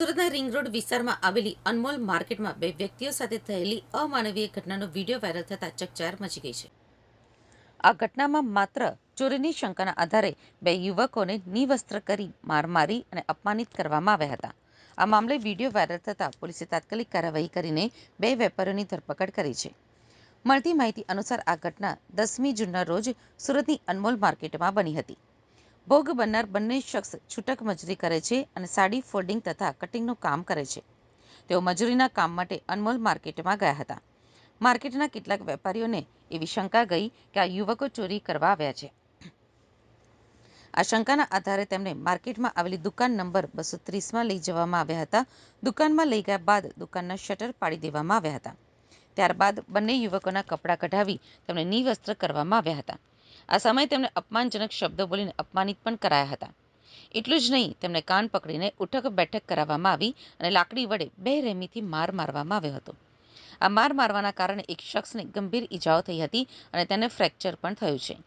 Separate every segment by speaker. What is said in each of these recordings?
Speaker 1: સુરતના ring road વિસ્તારમાં આવેલી અનમોલ માર્કેટમાં બે વ્યક્તિઓ સાથે થયેલી અમાનવીય ઘટનાનો વિડીયો વાયરલ થતાં ચકચાર મચી ગઈ છે. આ ઘટનામાં માત્ર ચોરીની શંકાના આધારે બે યુવકોને નિવસ્ત્ર કરી માર મારી અને અપમાનિત કરવામાં આવ્યા હતા. આ મામલે વિડીયો વાયરલ થતાં પોલીસે તાત્કાલિક કાર્યવાહી કરીને બે વેપારીઓની ધરપકડ કરી છે. મળતી માહિતી અનુસાર આ ઘટના 10મી જૂનના રોજ સુરતની અનમોલ માર્કેટમાં બની હતી. ભોગ બનનાર બંને શખ્સ છૂટક મજૂરી કરે છે અને સાડી ફોલ્ડિંગ તથા કટિંગનું કામ કરે છે. તેઓ મજૂરીના કામ માટે અનમોલ માર્કેટમાં ગયા હતા. માર્કેટના કેટલાક વેપારીઓને એવી શંકા ગઈ કે આ યુવકો ચોરી કરવા આવ્યા છે. આ શંકાના આધારે તેમને માર્કેટમાં આવેલી દુકાન નંબર 230માં લઈ જવામાં આવ્યા હતા. દુકાનમાં લઈ ગયા બાદ દુકાનના શટર પાડી દેવામાં આવ્યા હતા. ત્યારબાદ બંને યુવકોના કપડાં કઢાવી તેમને નિવસ્ત્ર કરવામાં આવ્યા હતા. આ સમયે તેમને અપમાનજનક શબ્દો બોલીને અપમાનિત પણ કરાયા હતા. એટલું જ નહીં, તેમને કાન પકડીને ઉઠક બેઠક કરાવવામાં આવી અને લાકડી વડે બેરહેમીથી માર મારવામાં આવ્યો હતો. આ માર મારવાના કારણે એક શખ્સને ગંભીર ઈજાઓ થઈ હતી અને તેને ફ્રેક્ચર પણ થયું છે.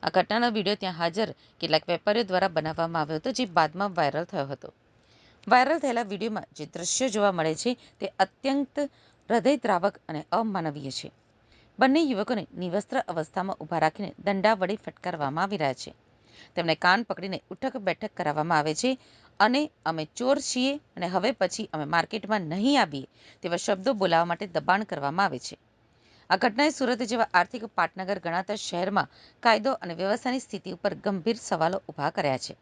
Speaker 1: આ ઘટનાનો વિડીયો ત્યાં હાજર કેટલાક વેપારીઓ દ્વારા બનાવવામાં આવ્યો હતો, જે બાદમાં વાયરલ થયો હતો. વાયરલ થયેલા વિડીયોમાં જે દ્રશ્યો જોવા મળે છે તે અત્યંત હૃદયદ્રાવક અને અમાનવીય છે. બંને યુવકોને નિવસ્ત્ર અવસ્થામાં ઊભા રાખીને દંડા વડે ફટકારવામાં આવી રહ્યા છે. તેમને કાન પકડીને ઉઠક બેઠક કરાવવામાં આવે છે અને અમે ચોર છીએ અને હવે પછી અમે માર્કેટમાં નહીં આવીએ તેવા શબ્દો બોલાવવા માટે દબાણ કરવામાં આવે છે. આ ઘટનાએ સુરત જેવા આર્થિક પાટનગર ગણાતા શહેરમાં કાયદો અને વ્યવસ્થાની સ્થિતિ ઉપર ગંભીર સવાલો ઊભા કર્યા છે.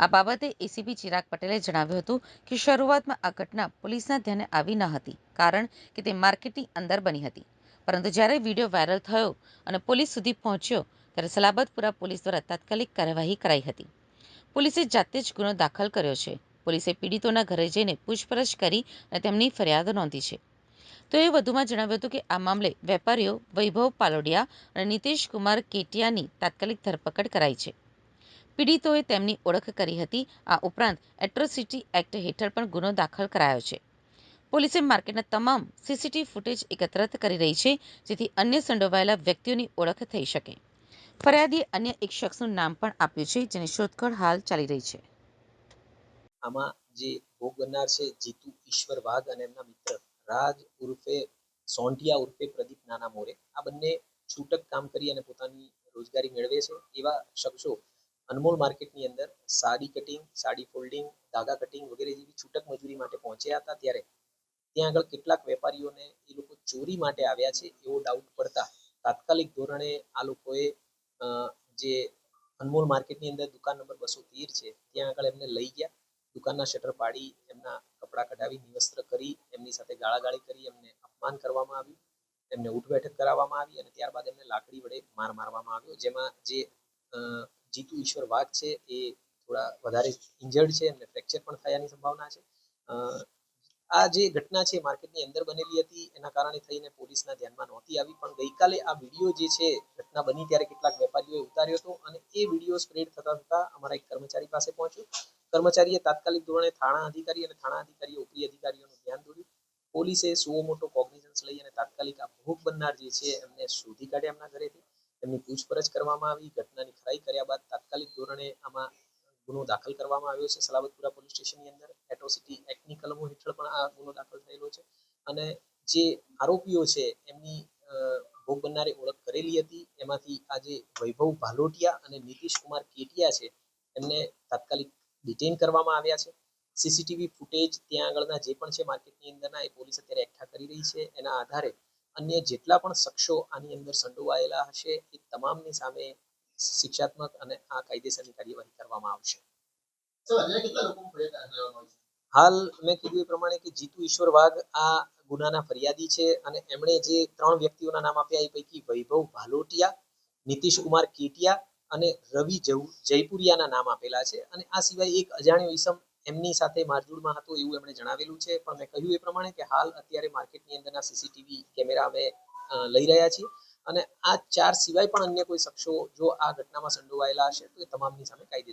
Speaker 1: આ બાબતે એસીપી ચિરાગ પટેલે જણાવ્યું હતું કે શરૂઆતમાં આ ઘટના પોલીસના ધ્યાને આવી ન હતી, કારણ કે તે માર્કેટની અંદર બની હતી. પરંતુ જ્યારે વિડીયો વાયરલ થયો અને પોલીસ સુધી પહોંચ્યો ત્યારે સલાબતપુરા પોલીસ દ્વારા તાત્કાલિક કાર્યવાહી કરાઈ હતી. પોલીસે જાતે જ ગુનો દાખલ કર્યો છે. પોલીસે પીડિતોના ઘરે જઈને પૂછપરછ કરી અને તેમની ફરિયાદ નોંધી છે. તો એ વધુમાં જણાવ્યું હતું કે આ મામલે વેપારીઓ વૈભવ પાલોડિયા અને નીતિશ કુમાર કેટિયાની તાત્કાલિક ધરપકડ કરાઈ છે. પીડિતોએ તેમની ઓળખ કરી હતી. આ ઉપરાંત એટ્રોસિટી એક્ટ હેઠળ પણ ગુનો દાખલ કરાયો છે. પોલીસે માર્કેટના તમામ સીસીટીવી ફૂટેજ એકત્રિત કરી રહી છે, જેથી અન્ય સંડોવાયેલા વ્યક્તિઓની ઓળખ થઈ શકે. ફરિયાદીએ અન્ય એક શખ્સનું નામ પણ આપ્યું છે, જેની શોધખોળ હાલ ચાલી રહી છે.
Speaker 2: આમાં જે ભોગ બનનાર છે જીતુ ઈશ્વર વાઘ અને એમના મિત્ર રાજ ઉર્ફે સોંઢિયા ઉર્ફે પ્રદીપ નાના મોરે, આ બંને છૂટક કામ કરી અને પોતાની રોજગારી મેળવે છે. એવા શખ્સો અનમોલ માર્કેટની અંદર સાડી કટિંગ, સાડી ફોલ્ડિંગ, ધાગા કટિંગ વગેરે જેવી છૂટક મજૂરી માટે પહોંચ્યા હતા. ત્યારે ત્યાં આગળ કેટલાક વેપારીઓને એ લોકો ચોરી માટે આવ્યા છે એવો ડાઉટ પડતા તાત્કાલિક ધોરણે આ લોકોએ જે અનમોલ માર્કેટની અંદર દુકાન નંબર 213 છે ત્યાં આગળ એમને લઈ ગયા. દુકાનના શટર પાડી એમના કપડાં કઢાવી નિવસ્ત્ર કરી એમની સાથે ગાળાગાળી કરી એમને અપમાન કરવામાં આવ્યું, એમને ઉઠ બેઠક કરાવવામાં આવી અને ત્યારબાદ એમને લાકડી વડે માર મારવામાં આવ્યો. જેમાં જે જીતુ ઈશ્વર વાઘ છે એ થોડા વધારે ઇન્જર્ડ છે, એમને ફ્રેક્ચર પણ થયાની સંભાવના છે. આ જે ઘટના છે માર્કેટની અંદર બનેલી હતી, એના કારણે થઈને પોલીસના ધ્યાનમાં નહોતી આવી, પણ ગઈકાલે આ વિડીયો જે છે ઘટના બની ત્યારે કેટલાક વેપારીઓએ ઉતાર્યો હતો અને એ વિડીયો સ્પ્રેડ થતા અમારા એક કર્મચારી પાસે પહોંચ્યો. કર્મચારીએ તાત્કાલિક ધોરણે થાણા અધિકારી અને થાણા અધિકારીએ ઉપરી અધિકારીઓનું ધ્યાન દોર્યું. પોલીસે સુઓ મોટો કોગ્નિઝન્સ લઈ અને તાત્કાલિક આ ભોગ બનનાર જે છે એમને શોધી કાઢ્યા એમના ઘરેથી. એમની પૂછપરછ કરવામાં આવી. ઘટનાની ખરાઈ કર્યા બાદ તાત્કાલિક ધોરણે આમાં ગુનો દાખલ કરવામાં આવ્યો છે સલાબતપુરા પોલીસ સ્ટેશનની અંદર. એટ્રોસિટી એક્ટની કલમો હેઠળ પણ આ ગુનો દાખલ થયેલો છે અને જે આરોપીઓ છે એમની ભોગ બનનારે ઓળખ કરેલી હતી. એમાંથી આજે વૈભવ ભાલોટિયા અને નીતિશ કુમાર કેટિયા છે એમને તાત્કાલિક ડિટેન કરવામાં આવ્યા છે. સીસીટીવી ફૂટેજ ત્યાં આગળના જે પણ છે માર્કેટની અંદરના એ પોલીસ અત્યારે એકઠા કરી રહી છે. એના આધારે અન્ય જેટલા પણ શખ્સો આની અંદર સંડોવાયેલા હશે એ તમામની સામે શિક્ષાત્મક અને આ કાયદેસરની કાર્યવાહી કરવામાં આવશે. હાલ મેં કીધું એ પ્રમાણે કે જીતુ ઈશ્વર વાઘ આ ગુનાના ફરિયાદી છે અને એમણે જે 3 વ્યક્તિઓના નામ આપ્યા એ પૈકી વૈભવ ભાલોટિયા, નીતિશ કુમાર કેટિયા અને રવિ જયપુરિયાના નામ આપેલા છે. અને આ સિવાય એક અજાણ્યો ઈસમ એમની સાથે મારઝૂડમાં હતો એવું એમણે જણાવેલું છે. પણ મેં કહ્યું એ પ્રમાણે કે હાલ અત્યારે માર્કેટની અંદરના સીસીટીવી કેમેરા અમે લઈ રહ્યા છીએ અને આ 4 સિવાય પણ અન્ય કોઈ શખ્સો જો આ ઘટનામાં સંડોવાયેલા હશે તો એ તમામની સામે કાયદેસર